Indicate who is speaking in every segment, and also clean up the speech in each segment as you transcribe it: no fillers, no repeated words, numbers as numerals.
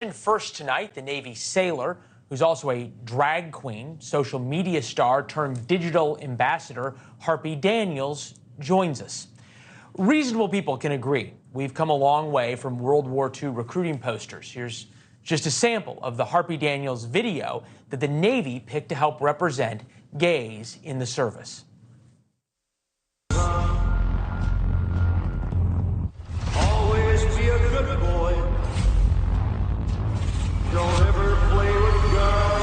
Speaker 1: And first tonight, the Navy sailor, who's also a drag queen, social media star turned digital ambassador, Harpy Daniels, joins us. Reasonable people can agree we've come a long way from World War II recruiting posters. Here's just a sample of the Harpy Daniels video that the Navy picked to help represent gays in the service.
Speaker 2: Always be a good boy. Don't ever play with guns.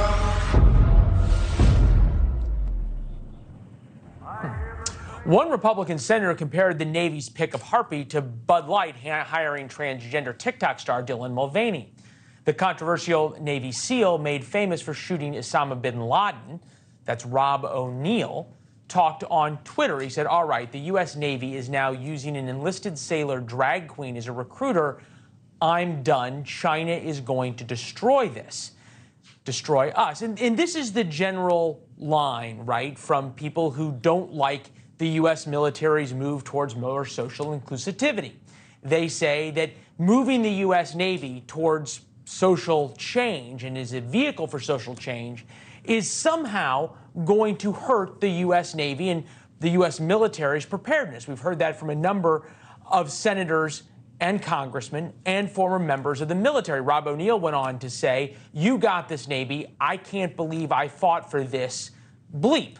Speaker 1: One Republican senator compared the Navy's pick of Harpy to Bud Light hiring transgender TikTok star Dylan Mulvaney. The controversial Navy SEAL, made famous for shooting Osama bin Laden, that's Rob O'Neill, talked on Twitter. He said, all right, the U.S. Navy is now using an enlisted sailor drag queen as a recruiter. I'm done. China is going to destroy this, destroy us. And this is the general line, right, from people who don't like the U.S. military's move towards more social inclusivity. They say that moving the U.S. Navy towards social change and is a vehicle for social change is somehow going to hurt the U.S. Navy and the U.S. military's preparedness. We've heard that from a number of senators and congressmen and former members of the military. Rob O'Neill went on to say, you got this, Navy. I can't believe I fought for this. Bleep.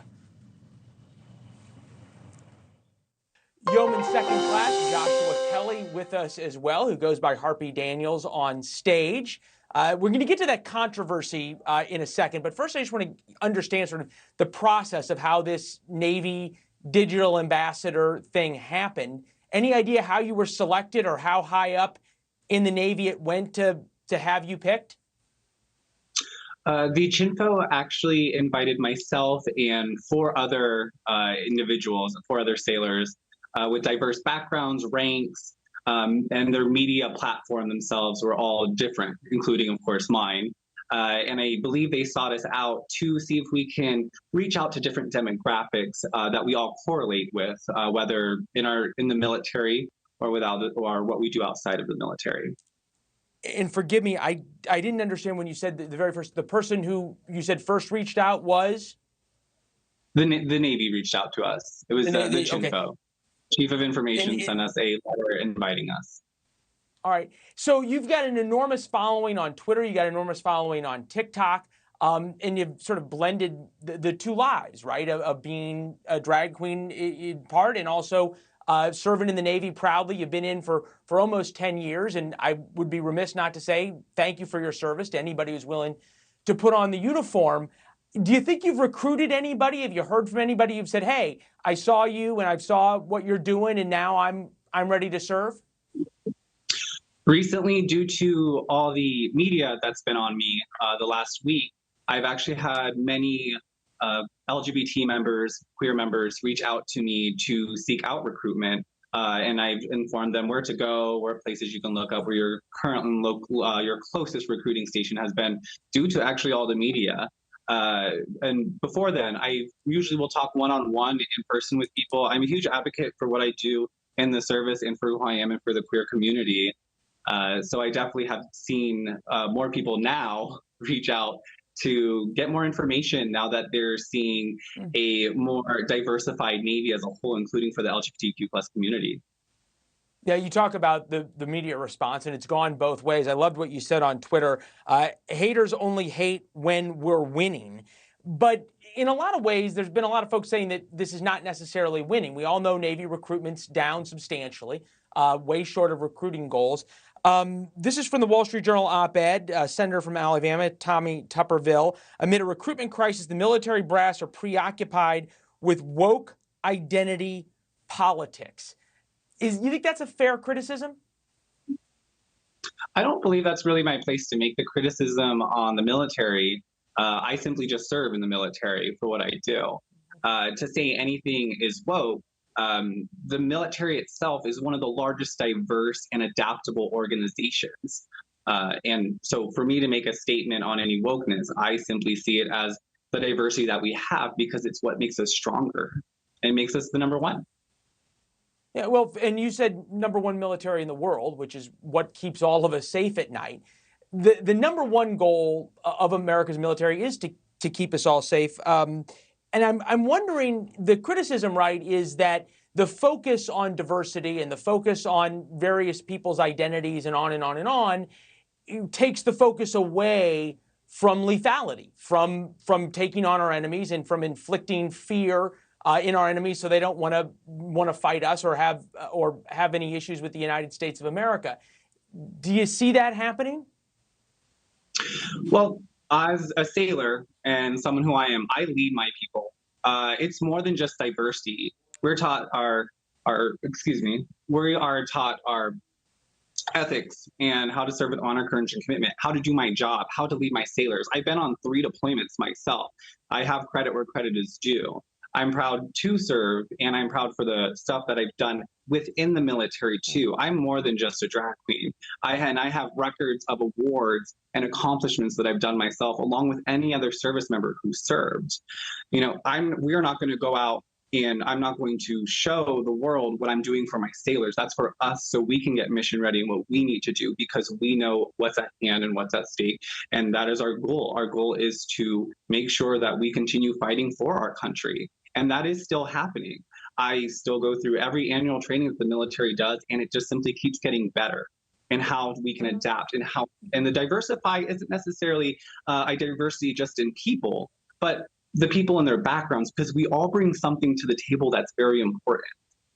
Speaker 1: Yeoman Second Class Joshua Kelly with us as well, who goes by Harpy Daniels on stage. We're going to get to that controversy in a second, but first I just want to understand sort of the process of how this Navy digital ambassador thing happened. Any idea how you were selected or how high up in the Navy it went to have you picked?
Speaker 3: The Chinfo actually invited myself and four other individuals, four other sailors with diverse backgrounds, ranks, and their media platform themselves were all different, including, of course, mine. And I believe they sought us out to see if we can reach out to different demographics that we all correlate with, whether in the military or or what we do outside of the military.
Speaker 1: And forgive me, I didn't understand when you said the person who you said first reached out was?
Speaker 3: The Navy reached out to us. It was the Chinfo. Okay. Chief of Information sent us a letter inviting us.
Speaker 1: All right. So you've got an enormous following on Twitter. You got an enormous following on TikTok. And you've sort of blended the two lives, right, of being a drag queen in part and also serving in the Navy proudly. You've been in for almost 10 years. And I would be remiss not to say thank you for your service to anybody who's willing to put on the uniform. Do you think you've recruited anybody? Have you heard from anybody who've said, hey, I saw you and I saw what you're doing and now I'm ready to serve?
Speaker 3: Recently, due to all the media that's been on me the last week, I've actually had many LGBT members, queer members reach out to me to seek out recruitment. And I've informed them where to go, where places you can look up, where your your closest recruiting station has been, due to actually all the media. And before then, I usually will talk one-on-one in person with people. I'm a huge advocate for what I do in the service and for who I am and for the queer community. So I definitely have seen more people now reach out to get more information now that they're seeing a more diversified Navy as a whole, including for the LGBTQ+ community.
Speaker 1: Yeah, you talk about the media response, and it's gone both ways. I loved what you said on Twitter. Haters only hate when we're winning. But in a lot of ways, there's been a lot of folks saying that this is not necessarily winning. We all know Navy recruitment's down substantially, way short of recruiting goals. This is from the Wall Street Journal op-ed, Senator from Alabama, Tommy Tuberville. Amid a recruitment crisis, the military brass are preoccupied with woke identity politics. You think that's a fair criticism?
Speaker 3: I don't believe that's really my place to make the criticism on the military. I simply just serve in the military for what I do. To say anything is woke, the military itself is one of the largest diverse and adaptable organizations. And so for me to make a statement on any wokeness, I simply see it as the diversity that we have because it's what makes us stronger and makes us the number one.
Speaker 1: Yeah, well, and you said #1 military in the world, which is what keeps all of us safe at night. the number one goal of America's military is to keep us all safe. And I'm wondering, the criticism, right, is that the focus on diversity and the focus on various people's identities and on and on and on takes the focus away from lethality, from taking on our enemies and from inflicting fear in our enemies, so they don't want to fight us or have any issues with the United States of America. Do you see that happening?
Speaker 3: Well, as a sailor and someone who I am, I lead my people. It's more than just diversity. We're taught we are taught our ethics and how to serve with honor, courage, and commitment, how to do my job, how to lead my sailors. I've been on 3 deployments myself. I have credit where credit is due. I'm proud to serve, and I'm proud for the stuff that I've done within the military too. I'm more than just a drag queen. I have records of awards and accomplishments that I've done myself, along with any other service member who served. We are not going to go out and I'm not going to show the world what I'm doing for my sailors. That's for us, so we can get mission ready and what we need to do, because we know what's at hand and what's at stake. And that is our goal. Our goal is to make sure that we continue fighting for our country. And that is still happening. I still go through every annual training that the military does, and it just simply keeps getting better. And how we can adapt, and the diversify isn't necessarily a diversity just in people, but the people and their backgrounds, because we all bring something to the table that's very important.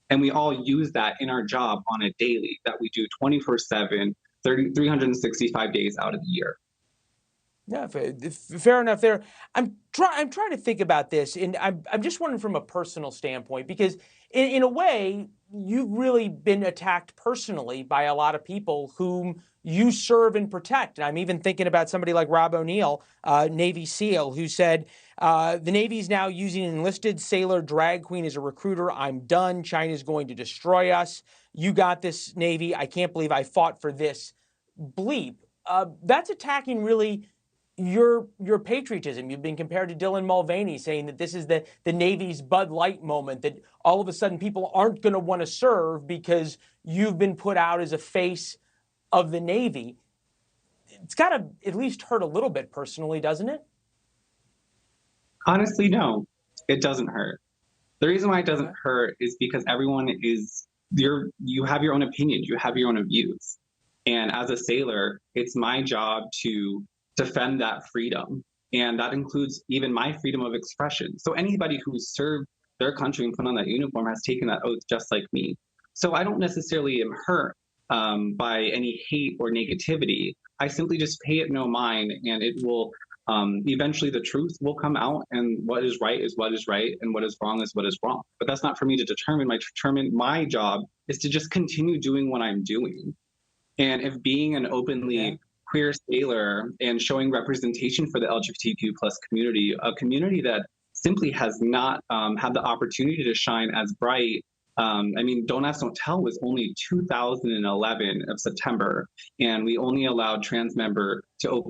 Speaker 3: And we all use that in our job on a daily, that we do 24/7, 365 days out of the year.
Speaker 1: Yeah, fair enough there. I'm trying to think about this, and I'm just wondering from a personal standpoint, because in a way, you've really been attacked personally by a lot of people whom you serve and protect. And I'm even thinking about somebody like Rob O'Neill, Navy SEAL, who said, the Navy's now using an enlisted sailor drag queen as a recruiter. I'm done. China's going to destroy us. You got this, Navy. I can't believe I fought for this bleep. That's attacking really your patriotism. You've been compared to Dylan Mulvaney, saying that this is the Navy's Bud Light moment, that all of a sudden people aren't going to want to serve because you've been put out as a face of the Navy. It's got to at least hurt a little bit personally, doesn't it?
Speaker 3: Honestly, no, it doesn't hurt. The reason why it doesn't hurt is because you have your own opinions, you have your own views. And as a sailor, it's my job to defend that freedom. And that includes even my freedom of expression. So anybody who's served their country and put on that uniform has taken that oath just like me. So I don't necessarily am hurt by any hate or negativity. I simply just pay it no mind, and it will eventually the truth will come out, and what is right is what is right, and what is wrong is what is wrong. But that's not for me to determine. My job is to just continue doing what I'm doing. And if being an openly queer sailor and showing representation for the LGBTQ plus community, a community that simply has not had the opportunity to shine as bright. Don't Ask, Don't Tell was only 2011 of September, and we only allowed trans member to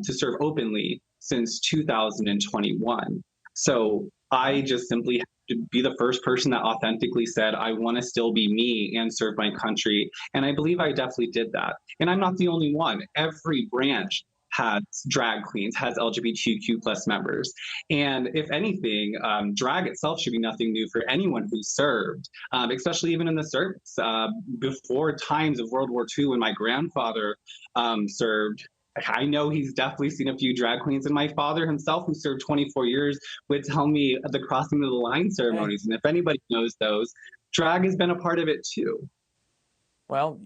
Speaker 3: serve openly since 2021. So I just simply have to be the first person that authentically said, I want to still be me and serve my country. And I believe I definitely did that. And I'm not the only one. Every branch has drag queens, has LGBTQ plus members. And if anything, drag itself should be nothing new for anyone who served, especially even in the service. Before times of World War II, when my grandfather served, I know he's definitely seen a few drag queens, and my father himself, who served 24 years, would tell me the crossing of the line ceremonies. And if anybody knows those, drag has been a part of it too.
Speaker 1: Well,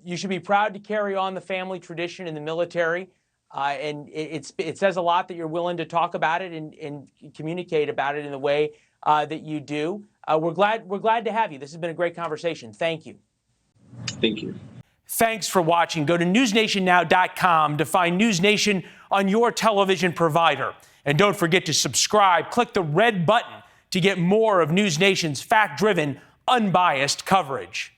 Speaker 1: you should be proud to carry on the family tradition in the military. And it says a lot that you're willing to talk about it and communicate about it in the way that you do. We're glad to have you. This has been a great conversation. Thank you.
Speaker 3: Thank you.
Speaker 1: Thanks for watching. Go to newsnationnow.com to find NewsNation on your television provider. And don't forget to subscribe. Click the red button to get more of NewsNation's fact-driven, unbiased coverage.